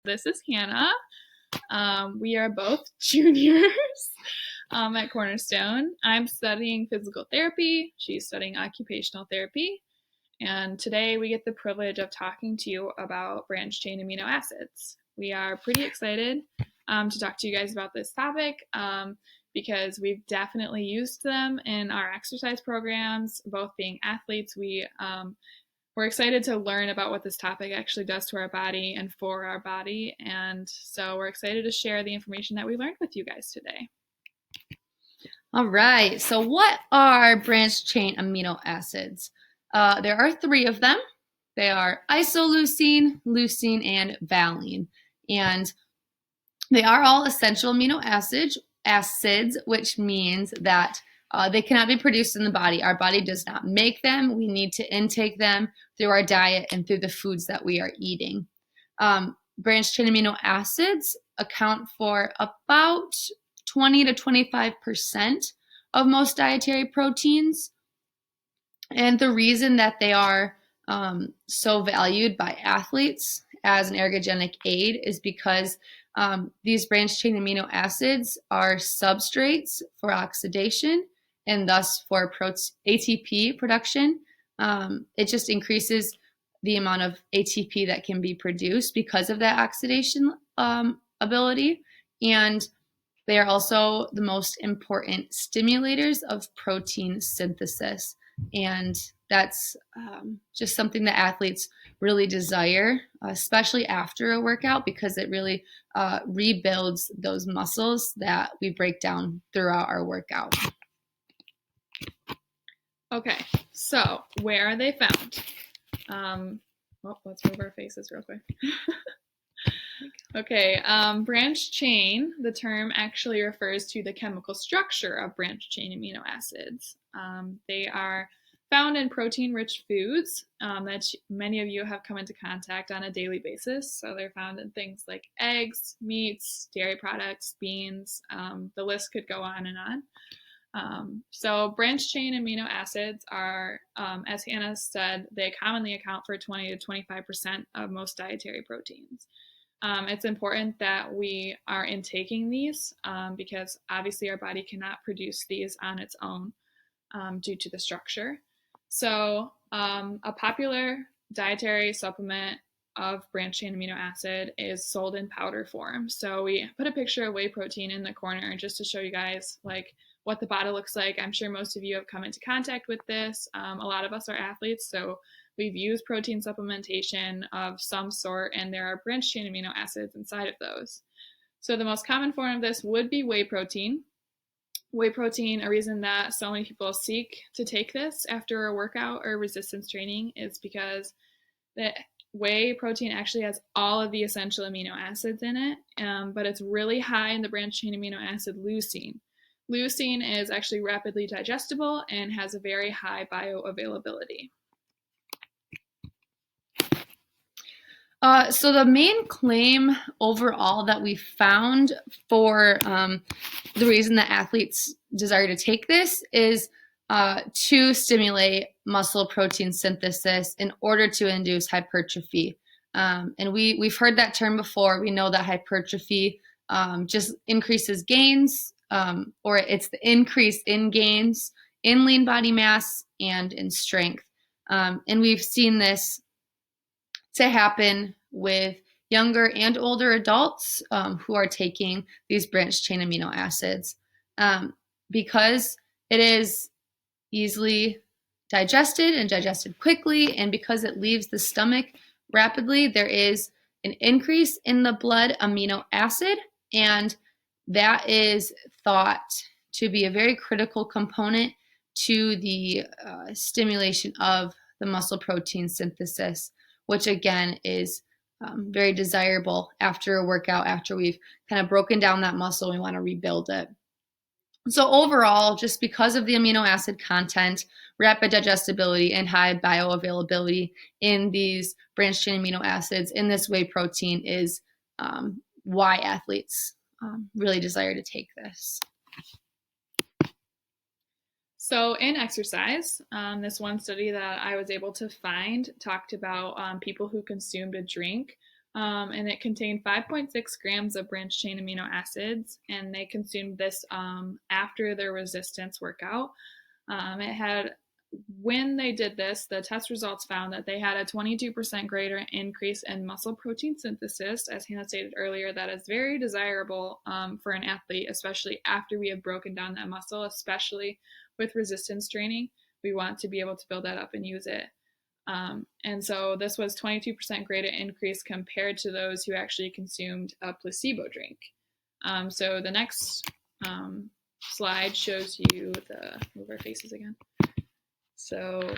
This is Hannah. We are both juniors at Cornerstone. I'm studying physical therapy. She's studying occupational therapy. And today we get the privilege of talking to you about branched chain amino acids. We are pretty excited to talk to you guys about this topic because we've definitely used them in our exercise programs. Both being athletes, we're excited to learn about what this topic actually does to our body and for our body. And so we're excited to share the information that we learned with you guys today. All right, so what are branched chain amino acids? There are three of them. They are isoleucine, leucine, and valine. And they are all essential amino acids, which means that they cannot be produced in the body. Our body does not make them. We need to intake them through our diet and through the foods that we are eating. Branched chain amino acids account for about 20 to 25% of most dietary proteins. And the reason that they are so valued by athletes as an ergogenic aid is because these branched chain amino acids are substrates for oxidation and thus for ATP production. It just increases the amount of ATP that can be produced because of that oxidation ability. And they are also the most important stimulators of protein synthesis. And that's just something that athletes really desire, especially after a workout, because it really rebuilds those muscles that we break down throughout our workout. Okay, so where are they found? Let's move our faces real quick. Okay, branched chain, the term actually refers to the chemical structure of branched chain amino acids. They are found in protein-rich foods that many of you have come into contact on a daily basis. So they're found in things like eggs, meats, dairy products, beans. The list could go on and on. So branched chain amino acids are, as Hannah said, they commonly account for 20 to 25% of most dietary proteins. It's important that we are intaking these because obviously our body cannot produce these on its own due to the structure. So a popular dietary supplement of branched chain amino acid is sold in powder form. So we put a picture of whey protein in the corner just to show you guys like what the bottle looks like. I'm sure most of you have come into contact with this. A lot of us are athletes, so we've used protein supplementation of some sort, and there are branched chain amino acids inside of those. So the most common form of this would be whey protein. Whey protein, a reason that so many people seek to take this after a workout or resistance training is because the whey protein actually has all of the essential amino acids in it, but it's really high in the branched chain amino acid leucine. Leucine is actually rapidly digestible and has a very high bioavailability. So the main claim overall that we found for the reason that athletes desire to take this is to stimulate muscle protein synthesis in order to induce hypertrophy. And we've heard that term before. We know that hypertrophy just increases gains, or it's the increase in gains in lean body mass and in strength. And we've seen this to happen with younger and older adults who are taking these branched chain amino acids. Because it is easily digested and digested quickly, and because it leaves the stomach rapidly, there is an increase in the blood amino acid, and that is thought to be a very critical component to the stimulation of the muscle protein synthesis, which again is very desirable after a workout, after we've kind of broken down that muscle, we want to rebuild it. So overall, just because of the amino acid content, rapid digestibility, and high bioavailability in these branched chain amino acids in this whey protein is why athletes really desire to take this. So in exercise, this one study that I was able to find talked about people who consumed a drink and it contained 5.6 grams of branched chain amino acids, and they consumed this after their resistance workout. It had When they did this, the test results found that they had a 22% greater increase in muscle protein synthesis. As Hannah stated earlier, that is very desirable for an athlete, especially after we have broken down that muscle, especially with resistance training. We want to be able to build that up and use it. And so this was 22% greater increase compared to those who actually consumed a placebo drink. So the next slide shows you move our faces again. So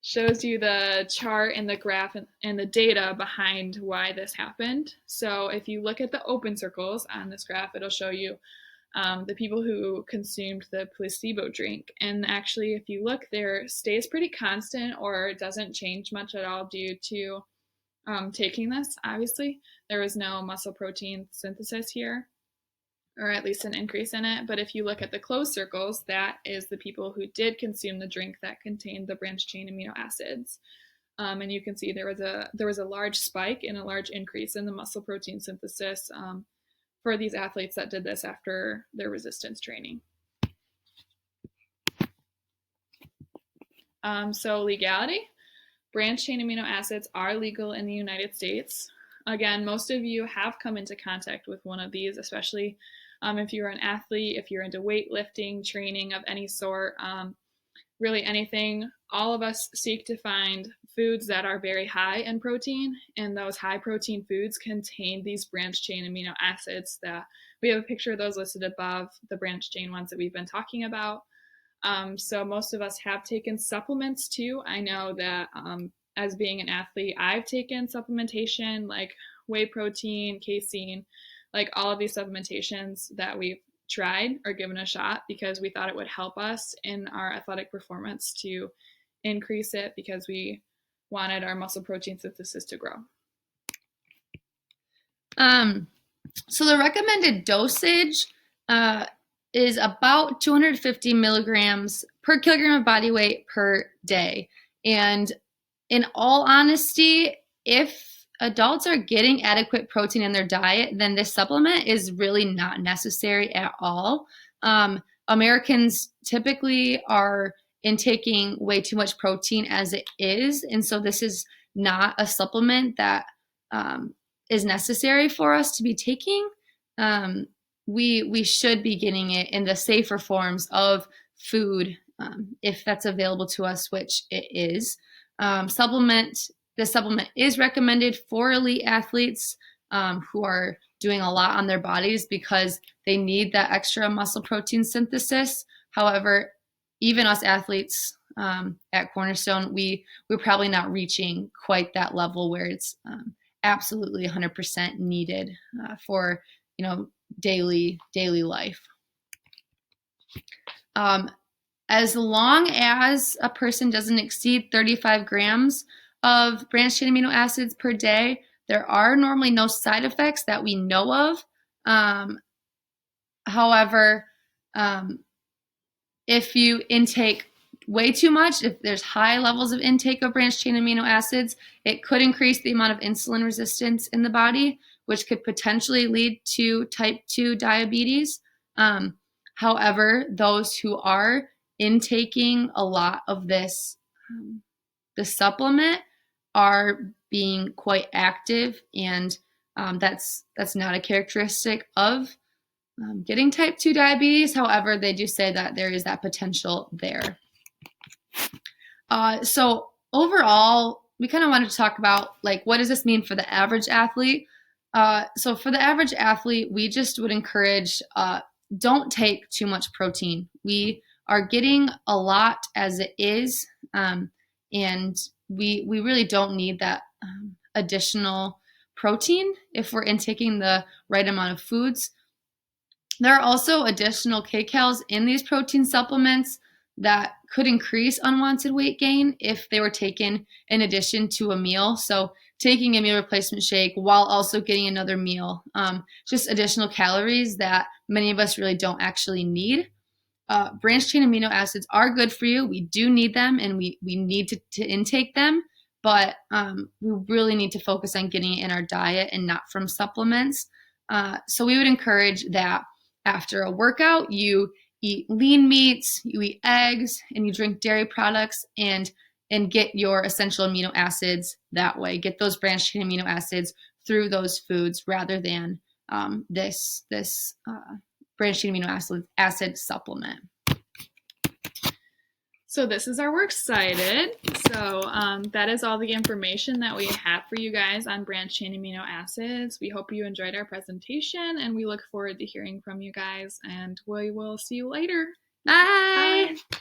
shows you the chart and the graph and the data behind why this happened. So if you look at the open circles on this graph, it'll show you the people who consumed the placebo drink. And actually, if you look, there stays pretty constant or doesn't change much at all due to taking this. Obviously, there was no muscle protein synthesis here, or at least an increase in it. But if you look at the closed circles, that is the people who did consume the drink that contained the branched chain amino acids. And you can see there was a large spike and a large increase in the muscle protein synthesis for these athletes that did this after their resistance training. So legality. Branched chain amino acids are legal in the United States. Again, most of you have come into contact with one of these, especially if you're an athlete, if you're into weightlifting, training of any sort, really anything. All of us seek to find foods that are very high in protein, and those high protein foods contain these branched chain amino acids that we have a picture of those listed above, the branched chain ones that we've been talking about. So most of us have taken supplements too. I know that as being an athlete, I've taken supplementation like whey protein, casein, like all of these supplementations that we've tried or given a shot because we thought it would help us in our athletic performance to increase it because we wanted our muscle protein synthesis to grow. So the recommended dosage is about 250 milligrams per kilogram of body weight per day. And in all honesty, if adults are getting adequate protein in their diet, then this supplement is really not necessary at all. Americans typically are intaking way too much protein as it is. And so this is not a supplement that is necessary for us to be taking. We should be getting it in the safer forms of food if that's available to us, which it is. This supplement is recommended for elite athletes who are doing a lot on their bodies because they need that extra muscle protein synthesis. However, even us athletes at Cornerstone, we're probably not reaching quite that level where it's absolutely 100% needed for daily life. As long as a person doesn't exceed 35 grams of branched chain amino acids per day, there are normally no side effects that we know of. However, if you intake way too much, if there's high levels of intake of branched chain amino acids, it could increase the amount of insulin resistance in the body, which could potentially lead to type 2 diabetes. However, those who are intaking a lot of this, the supplement, are being quite active, and that's not a characteristic of getting type 2 diabetes. However, they do say that there is that potential there. So overall, we kind of wanted to talk about what does this mean for the average athlete? So for the average athlete, we just would encourage don't take too much protein. We are getting a lot as it is, and we really don't need that additional protein if we're intaking the right amount of foods. There are also additional kcals in these protein supplements that could increase unwanted weight gain if they were taken in addition to a meal. So taking a meal replacement shake while also getting another meal, just additional calories that many of us really don't actually need. Branched chain amino acids are good for you. We do need them, and we need to intake them. but we really need to focus on getting it in our diet and not from supplements. So we would encourage that after a workout, you eat lean meats, you eat eggs, and you drink dairy products, and get your essential amino acids that way. Get those branched chain amino acids through those foods rather than this branched chain amino acid supplement. So this is our works cited. So that is all the information that we have for you guys on branched chain amino acids. We hope you enjoyed our presentation, and we look forward to hearing from you guys, and we will see you later. Bye. Bye.